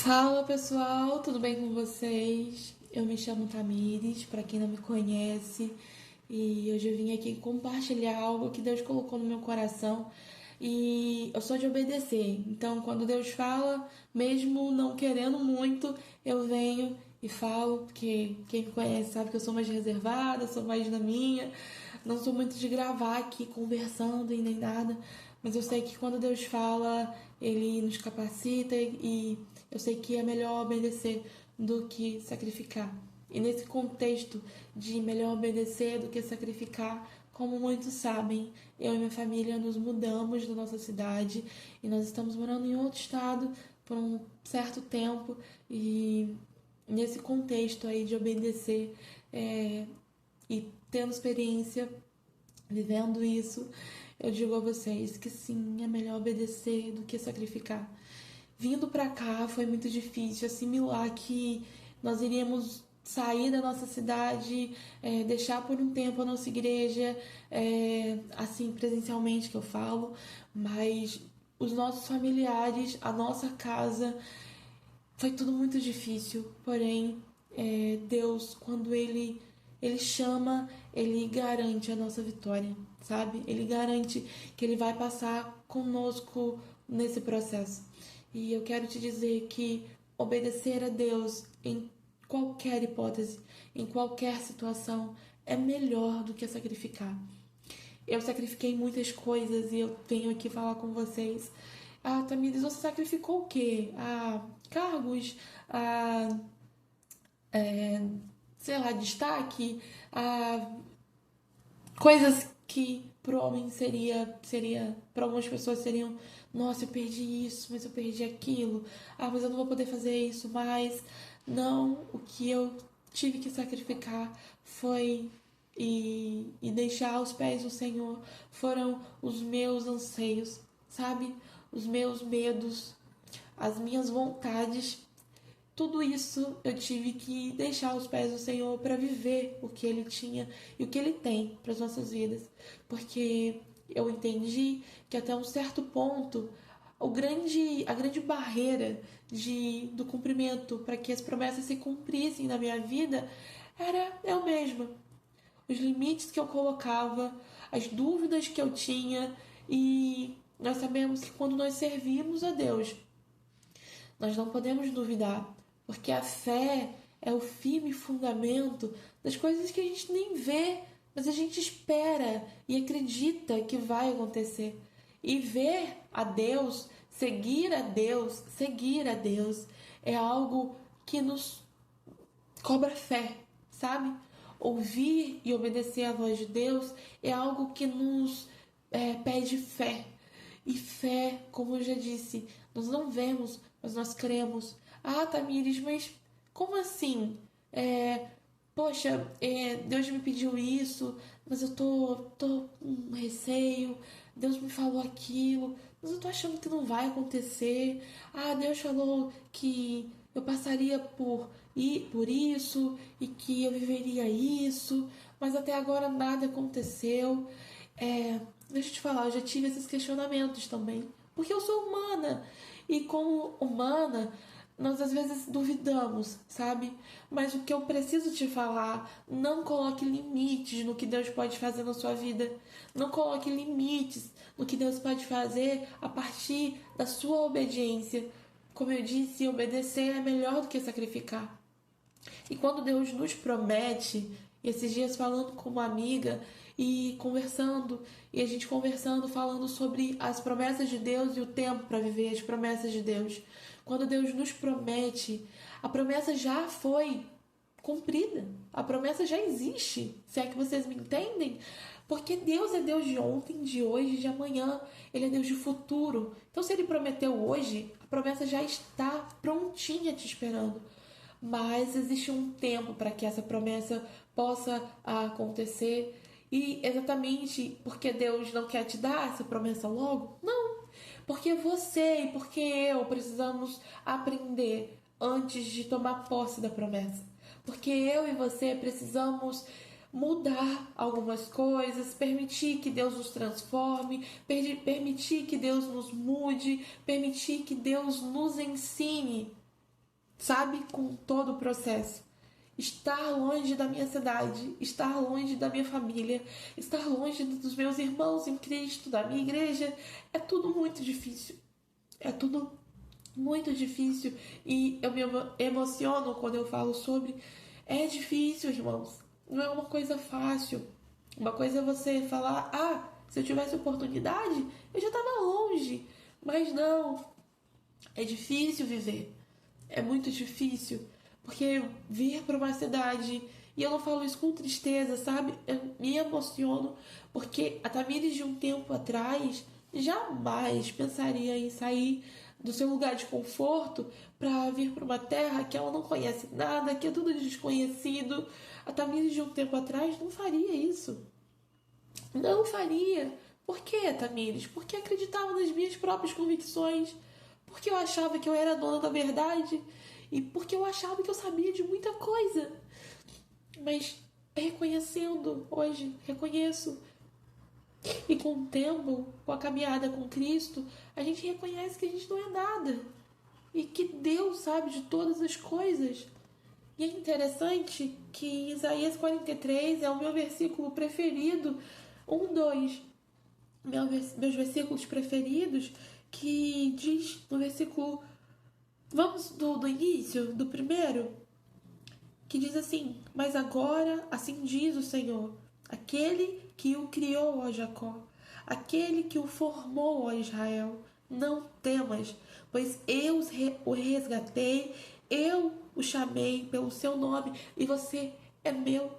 Fala pessoal, tudo bem com vocês? Eu me chamo Tamires, para quem não me conhece, e hoje eu vim aqui compartilhar algo que Deus colocou no meu coração e eu sou de obedecer. Então, quando Deus fala, mesmo não querendo muito, eu venho e falo, porque quem me conhece sabe que eu sou mais reservada, sou mais na minha, não sou muito de gravar aqui conversando e nem nada, mas eu sei que quando Deus fala, Ele nos capacita e eu sei que é melhor obedecer do que sacrificar. E nesse contexto de melhor obedecer do que sacrificar, como muitos sabem, eu e minha família nos mudamos da nossa cidade e nós estamos morando em outro estado por um certo tempo e nesse contexto aí de obedecer e tendo experiência, vivendo isso, eu digo a vocês que sim, é melhor obedecer do que sacrificar. Vindo pra cá foi muito difícil assimilar que nós iríamos sair da nossa cidade, deixar por um tempo a nossa igreja, assim, presencialmente que eu falo, mas os nossos familiares, a nossa casa, foi tudo muito difícil, porém, Deus, quando Ele chama, Ele garante a nossa vitória, sabe? Ele garante que Ele vai passar conosco nesse processo. E eu quero te dizer que obedecer a Deus em qualquer hipótese, em qualquer situação, é melhor do que sacrificar. Eu sacrifiquei muitas coisas e eu venho aqui falar com vocês. Ah, Tamires, você sacrificou o quê? Ah, cargos, ah, sei lá, destaque, ah, coisas que pro homem seria, para algumas pessoas seriam, nossa, eu perdi isso, mas eu perdi aquilo. Ah, mas eu não vou poder fazer isso mais. Não, o que eu tive que sacrificar foi e deixar aos pés do Senhor foram os meus anseios, sabe? Os meus medos, as minhas vontades, tudo isso eu tive que deixar aos pés do Senhor para viver o que Ele tinha e o que Ele tem para as nossas vidas. Porque eu entendi que até um certo ponto a grande barreira do cumprimento para que as promessas se cumprissem na minha vida era eu mesma. Os limites que eu colocava, as dúvidas que eu tinha e nós sabemos que quando nós servimos a Deus, nós não podemos duvidar, porque a fé é o firme fundamento das coisas que a gente nem vê, mas a gente espera e acredita que vai acontecer. E ver a Deus, seguir a Deus é algo que nos cobra fé, sabe? Ouvir e obedecer à voz de Deus é algo que nos pede fé. E fé, como eu já disse, nós não vemos, mas nós cremos. Ah, Tamires, mas como assim? Poxa, Deus me pediu isso, mas eu tô com receio. Deus me falou aquilo, mas eu tô achando que não vai acontecer. Ah, Deus falou que eu passaria por isso e que eu viveria isso, mas até agora nada aconteceu. Deixa eu te falar, eu já tive esses questionamentos também, porque eu sou humana e como humana nós às vezes duvidamos, sabe? Mas o que eu preciso te falar, não coloque limites no que Deus pode fazer na sua vida. Não coloque limites no que Deus pode fazer a partir da sua obediência. Como eu disse, obedecer é melhor do que sacrificar. E quando Deus nos promete, esses dias falando com uma amiga e conversando, e a gente conversando, falando sobre as promessas de Deus e o tempo para viver as promessas de Deus. Quando Deus nos promete, a promessa já foi cumprida. A promessa já existe, se é que vocês me entendem. Porque Deus é Deus de ontem, de hoje, de amanhã. Ele é Deus de futuro. Então, se Ele prometeu hoje, a promessa já está prontinha te esperando. Mas existe um tempo para que essa promessa possa acontecer. E exatamente porque Deus não quer te dar essa promessa logo? Não. Porque você e porque eu precisamos aprender antes de tomar posse da promessa. Porque eu e você precisamos mudar algumas coisas, permitir que Deus nos transforme, permitir que Deus nos mude, permitir que Deus nos ensine sabe, com todo o processo. Estar longe da minha cidade, estar longe da minha família, estar longe dos meus irmãos em Cristo, da minha igreja, é tudo muito difícil. É tudo muito difícil e eu me emociono quando eu falo sobre. É difícil, irmãos. Não é uma coisa fácil. Uma coisa é você falar, se eu tivesse oportunidade, eu já estava longe. Mas não, é difícil viver. É muito difícil. Porque vir para uma cidade, e eu não falo isso com tristeza, sabe? Eu me emociono, porque a Tamires de um tempo atrás jamais pensaria em sair do seu lugar de conforto para vir para uma terra que ela não conhece nada, que é tudo desconhecido. A Tamires de um tempo atrás não faria isso. Não faria. Por quê, Tamires? Porque acreditava nas minhas próprias convicções. Porque eu achava que eu era dona da verdade. E porque eu achava que eu sabia de muita coisa. Mas reconhecendo hoje, reconheço. E com o tempo, com a caminhada com Cristo, a gente reconhece que a gente não é nada. E que Deus sabe de todas as coisas. E é interessante que Isaías 43 é o meu versículo preferido. 2 meus versículos preferidos, que diz no versículo. Vamos do início, do primeiro, que diz assim: Mas agora, assim diz o Senhor, aquele que o criou, ó Jacó, aquele que o formou, ó Israel, não temas, pois eu o resgatei, eu o chamei pelo seu nome e você é meu.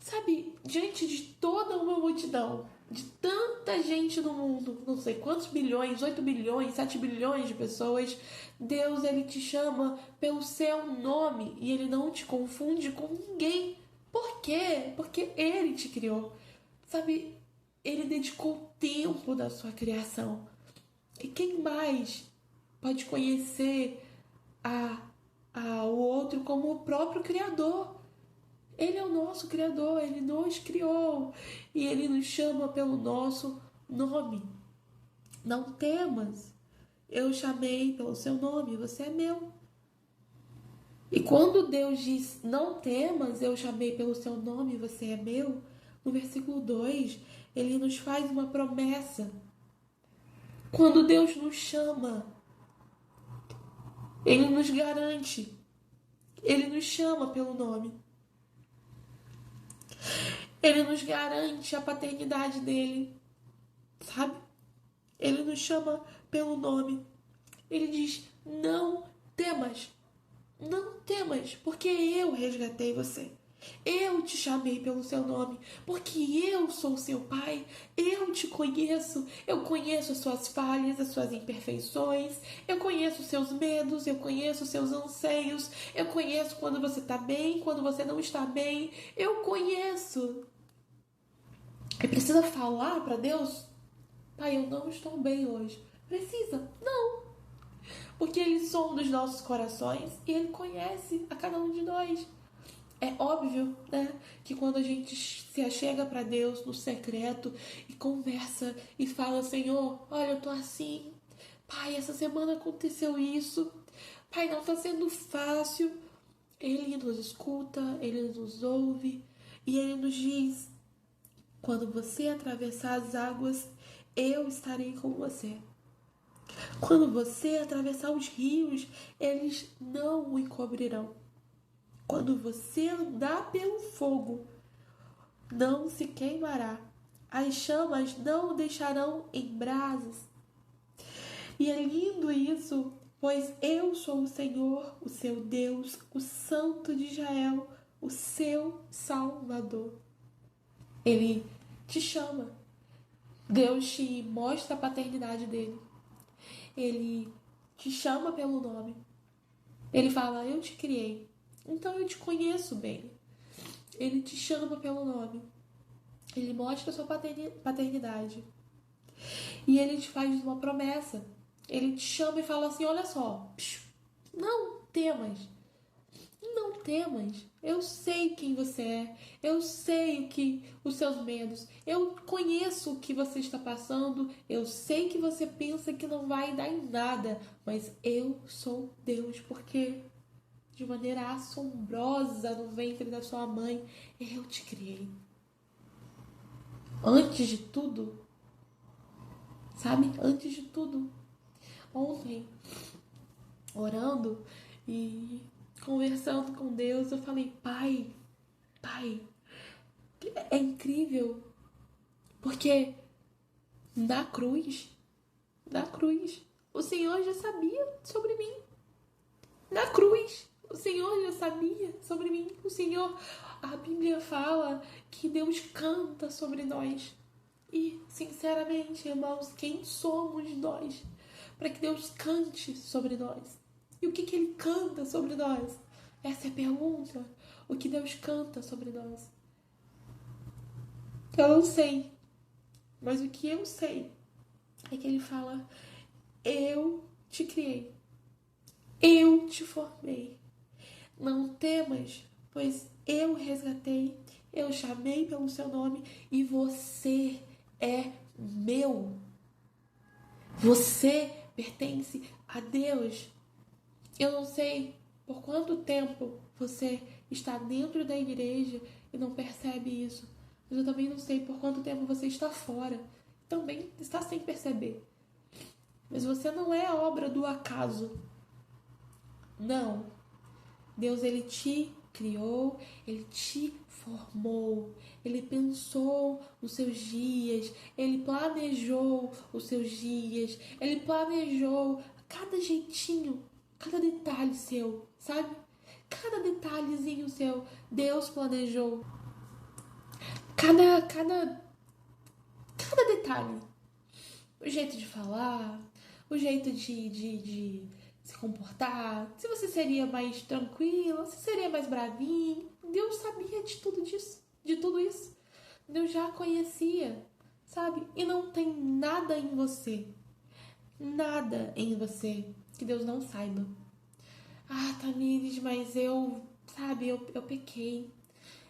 Sabe, diante de toda uma multidão, de tanta gente no mundo, não sei quantos bilhões, 8 bilhões, 7 bilhões de pessoas, Deus, ele te chama pelo seu nome e ele não te confunde com ninguém. Por quê? Porque ele te criou. Sabe, ele dedicou tempo da sua criação. E quem mais pode conhecer o outro como o próprio Criador? Ele é o nosso Criador, ele nos criou e ele nos chama pelo nosso nome. Não temas, eu chamei pelo seu nome, você é meu. E quando Deus diz não temas, eu chamei pelo seu nome, você é meu, no versículo 2, ele nos faz uma promessa. Quando Deus nos chama, ele nos garante, ele nos chama pelo nome. Ele nos garante a paternidade dele, sabe? Ele nos chama pelo nome. Ele diz: não temas, não temas, porque eu resgatei você. Eu te chamei pelo seu nome, porque eu sou seu pai, eu te conheço, eu conheço as suas falhas, as suas imperfeições, eu conheço os seus medos, eu conheço os seus anseios, eu conheço quando você está bem, quando você não está bem, eu conheço. E precisa falar para Deus: Pai, eu não estou bem hoje. Precisa? Não. Porque Ele sonda os nossos corações e Ele conhece a cada um de nós. É óbvio, né, que quando a gente se achega para Deus no secreto e conversa e fala: Senhor, olha, eu tô assim. Pai, essa semana aconteceu isso. Pai, não tá sendo fácil. Ele nos escuta, Ele nos ouve e Ele nos diz: quando você atravessar as águas, eu estarei com você. Quando você atravessar os rios, eles não o encobrirão. Quando você andar pelo fogo, não se queimará. As chamas não o deixarão em brasas. E é lindo isso, pois eu sou o Senhor, o seu Deus, o Santo de Israel, o seu Salvador. Ele te chama. Deus te mostra a paternidade dele. Ele te chama pelo nome. Ele fala: eu te criei, então eu te conheço bem. Ele te chama pelo nome. Ele mostra a sua paternidade. E ele te faz uma promessa. Ele te chama e fala assim: olha só, não temas. Não temas, eu sei quem você é, eu sei os seus medos, eu conheço o que você está passando, eu sei que você pensa que não vai dar em nada, mas eu sou Deus, porque de maneira assombrosa no ventre da sua mãe, eu te criei. Antes de tudo, sabe? Antes de tudo. Ontem, orando e conversando com Deus, eu falei, Pai, é incrível, porque na cruz, o Senhor já sabia sobre mim. Na cruz, o Senhor já sabia sobre mim. A Bíblia fala que Deus canta sobre nós. E, sinceramente, irmãos, quem somos nós para que Deus cante sobre nós? E o que Ele canta sobre nós? Essa é a pergunta. O que Deus canta sobre nós? Eu não sei. Mas o que eu sei é que Ele fala: eu te criei. Eu te formei. Não temas, pois eu resgatei, eu chamei pelo seu nome e você é meu. Você pertence a Deus. Eu não sei por quanto tempo você está dentro da igreja e não percebe isso. Mas eu também não sei por quanto tempo você está fora. Também está sem perceber. Mas você não é a obra do acaso. Não. Deus, Ele te criou, Ele te formou, Ele pensou nos seus dias, Ele planejou os seus dias, Ele planejou cada jeitinho, cada detalhe seu, sabe? Cada detalhezinho seu, Deus planejou. Cada detalhe. O jeito de falar, o jeito de se comportar, se você seria mais tranquila, se seria mais bravinho. Deus sabia de tudo isso. Deus já conhecia, sabe? E não tem nada em você que Deus não saiba. Ah, Tamires, mas eu pequei.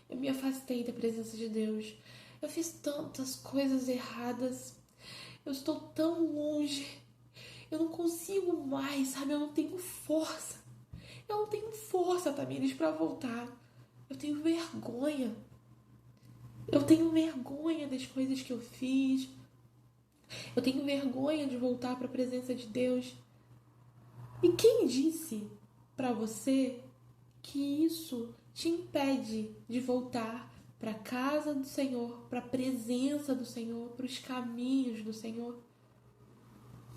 Eu me afastei da presença de Deus. Eu fiz tantas coisas erradas. Eu estou tão longe. Eu não consigo mais, sabe? Eu não tenho força. Tamires, pra voltar. Eu tenho vergonha. Eu tenho vergonha das coisas que eu fiz. Eu tenho vergonha de voltar para a presença de Deus. E quem disse para você que isso te impede de voltar para a casa do Senhor, para a presença do Senhor, para os caminhos do Senhor?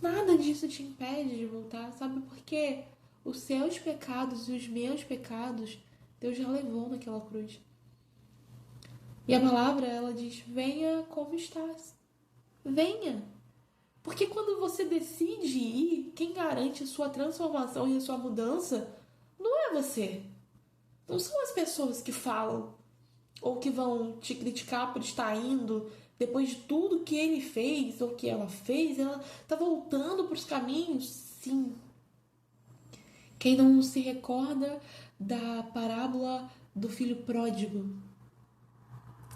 Nada disso te impede de voltar, sabe por quê? Os seus pecados e os meus pecados, Deus já levou naquela cruz. E a palavra, ela diz, venha como estás. Venha. Porque quando você decide ir, quem garante a sua transformação e a sua mudança não é você. Não são as pessoas que falam ou que vão te criticar por estar indo depois de tudo que ele fez ou que ela fez. Ela está voltando para os caminhos, sim. Quem não se recorda da parábola do filho pródigo?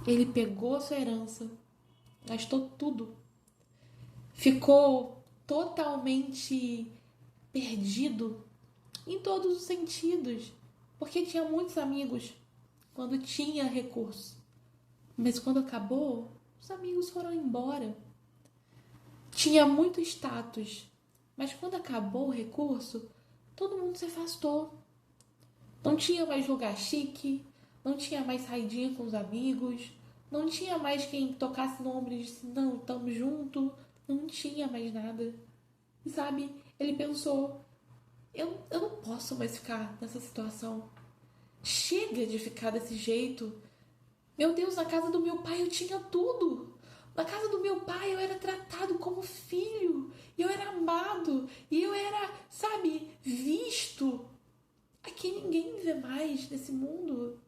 Ele pegou a sua herança, gastou tudo, ficou totalmente perdido em todos os sentidos, porque tinha muitos amigos quando tinha recurso, mas quando acabou, os amigos foram embora. Tinha muito status, mas quando acabou o recurso, todo mundo se afastou. Não tinha mais lugar chique, não tinha mais saidinha com os amigos, não tinha mais quem tocasse no ombro e disse, não, tamo junto, não tinha mais nada. E sabe, ele pensou, eu não posso mais ficar nessa situação. Chega de ficar desse jeito. Meu Deus, na casa do meu pai eu tinha tudo. Na casa do meu pai eu era tratado como filho, e eu era amado, e eu era, sabe, visto. Aqui ninguém me vê mais nesse mundo.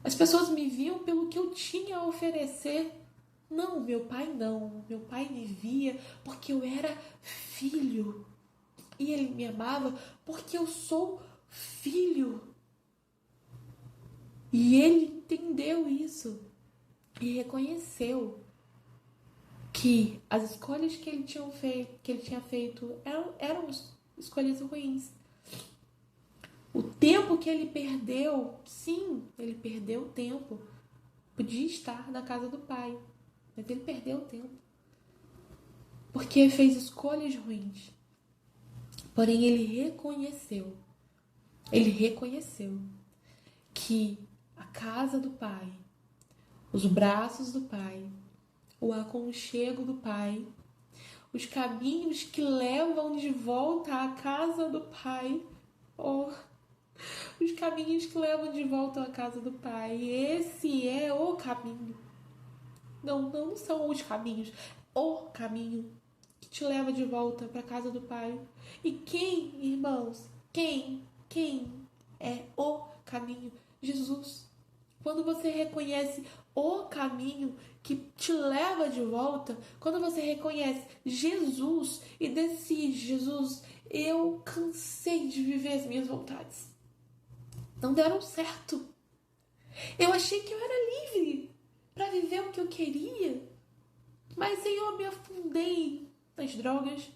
As pessoas me viam pelo que eu tinha a oferecer. Não, meu pai não. Meu pai me via porque eu era filho. E ele me amava porque eu sou filho. E ele entendeu isso. E reconheceu que as escolhas que ele tinha feito eram escolhas ruins. O tempo que ele perdeu, sim, ele perdeu tempo. Podia estar na casa do pai, mas ele perdeu tempo. Porque fez escolhas ruins. Porém, ele reconheceu que a casa do pai, os braços do pai, o aconchego do pai, os caminhos que levam de volta à casa do pai, os caminhos que levam de volta à casa do pai, esse é o caminho. Não são os caminhos, o caminho que te leva de volta para a casa do pai. E quem, irmãos, quem é o caminho? Jesus. Quando você reconhece o caminho que te leva de volta, quando você reconhece Jesus e decide, Jesus, eu cansei de viver as minhas vontades. Não deram certo. Eu achei que eu era livre para viver o que eu queria. Mas, Senhor, me afundei nas drogas,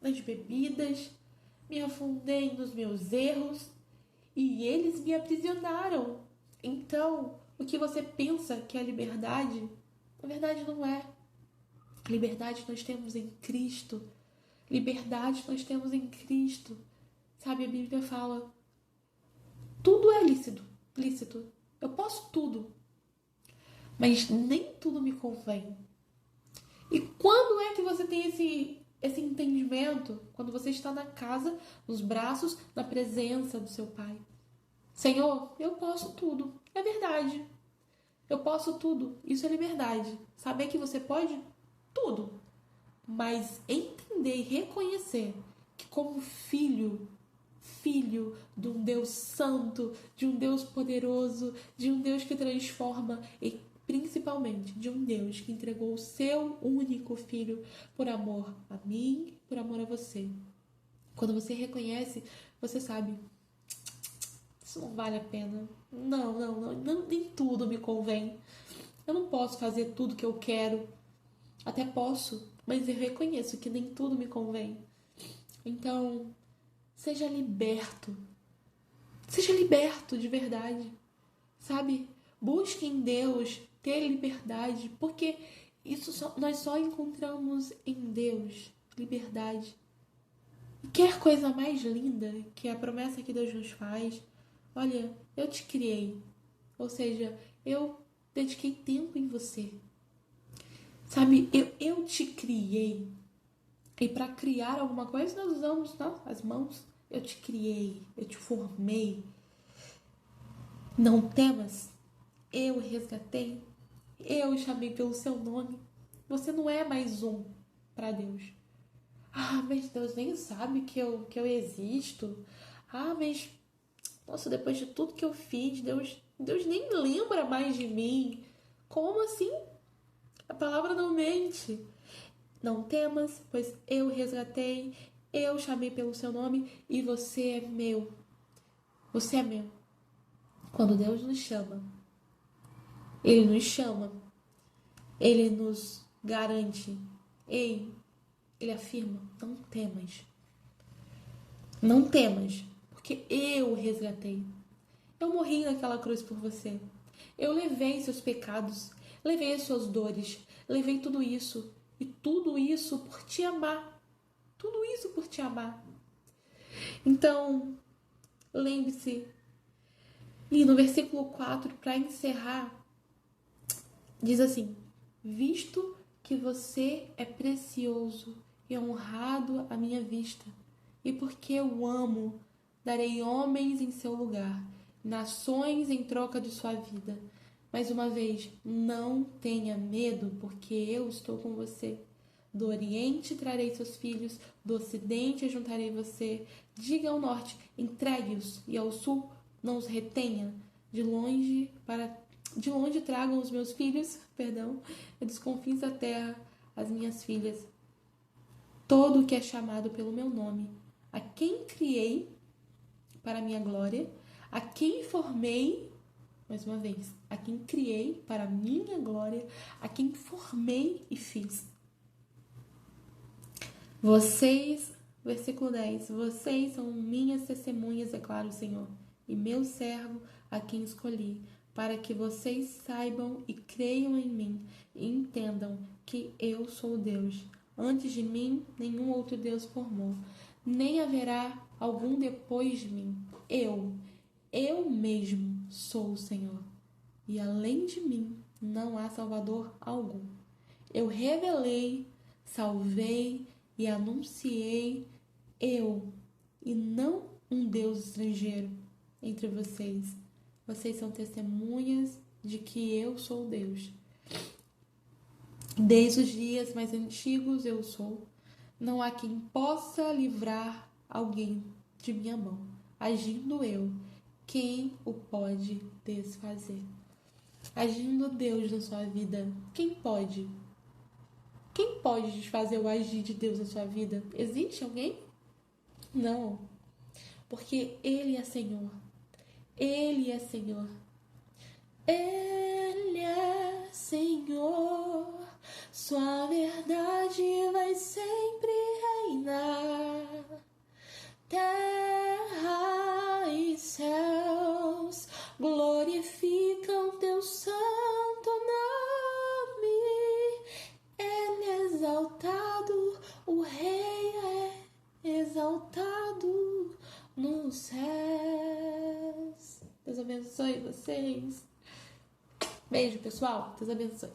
nas bebidas, me afundei nos meus erros e eles me aprisionaram. Então, o que você pensa que é liberdade, na verdade não é. Liberdade nós temos em Cristo. Liberdade nós temos em Cristo. Sabe, a Bíblia fala, tudo é lícito. Eu posso tudo, mas nem tudo me convém. E quando é que você tem esse entendimento? Quando você está na casa, nos braços, na presença do seu Pai. Senhor, eu posso tudo. É verdade. Eu posso tudo. Isso é liberdade. Saber que você pode tudo. Mas entender e reconhecer que como filho de um Deus santo, de um Deus poderoso, de um Deus que transforma e principalmente de um Deus que entregou o seu único filho por amor a mim, por amor a você. Quando você reconhece, você sabe, isso não vale a pena. Não, nem tudo me convém. Eu não posso fazer tudo que eu quero. Até posso, mas eu reconheço que nem tudo me convém. Então, seja liberto. Seja liberto de verdade. Sabe? Busque em Deus ter liberdade, porque nós só encontramos em Deus liberdade. E quer coisa mais linda que a promessa que Deus nos faz? Olha, eu te criei. Ou seja, eu dediquei tempo em você. Sabe, eu te criei. E para criar alguma coisa, nós usamos as mãos. Eu te criei, eu te formei. Não temas, eu resgatei, eu chamei pelo seu nome. Você não é mais um para Deus. Ah, mas Deus nem sabe que eu existo. Ah, mas, nossa, depois de tudo que eu fiz, Deus nem lembra mais de mim. Como assim? A palavra não mente. Não temas, pois eu resgatei, eu chamei pelo seu nome e você é meu. Você é meu. Quando Deus nos chama, Ele nos chama, Ele nos garante, Ele afirma, não temas. Não temas, porque eu resgatei. Eu morri naquela cruz por você. Eu levei seus pecados, levei as suas dores, levei tudo isso. E tudo isso por te amar. Tudo isso por te amar. Então, lembre-se. E no versículo 4, para encerrar, diz assim: visto que você é precioso e honrado à minha vista, e porque eu amo, darei homens em seu lugar, nações em troca de sua vida. Mais uma vez, não tenha medo, porque eu estou com você. Do Oriente trarei seus filhos, do Ocidente ajuntarei você. Diga ao Norte, entregue-os, e ao Sul não os retenha. De longe tragam os meus filhos, e dos confins da terra as minhas filhas. Todo o que é chamado pelo meu nome, a quem criei para a minha glória, a quem formei, mais uma vez, a quem criei para a minha glória, a quem formei e fiz. Vocês, versículo 10, vocês são minhas testemunhas, declara o Senhor, e meu servo a quem escolhi, para que vocês saibam e creiam em mim e entendam que eu sou Deus. Antes de mim, nenhum outro Deus formou, nem haverá algum depois de mim. Eu mesmo sou o Senhor, e além de mim não há Salvador algum. Eu revelei, salvei e anunciei eu, e não um Deus estrangeiro entre vocês. Vocês são testemunhas de que eu sou Deus. Desde os dias mais antigos eu sou. Não há quem possa livrar alguém de minha mão. Agindo eu, quem o pode desfazer? Agindo Deus na sua vida, quem pode? Quem pode desfazer o agir de Deus na sua vida? Existe alguém? Não. Porque Ele é Senhor. Ele é Senhor. Ele é Senhor. Sua verdade vai sempre reinar. Terra e céus glorificam teu santo nome. Ele é exaltado, o Rei é exaltado nos céus. Deus abençoe vocês. Beijo, pessoal. Deus abençoe.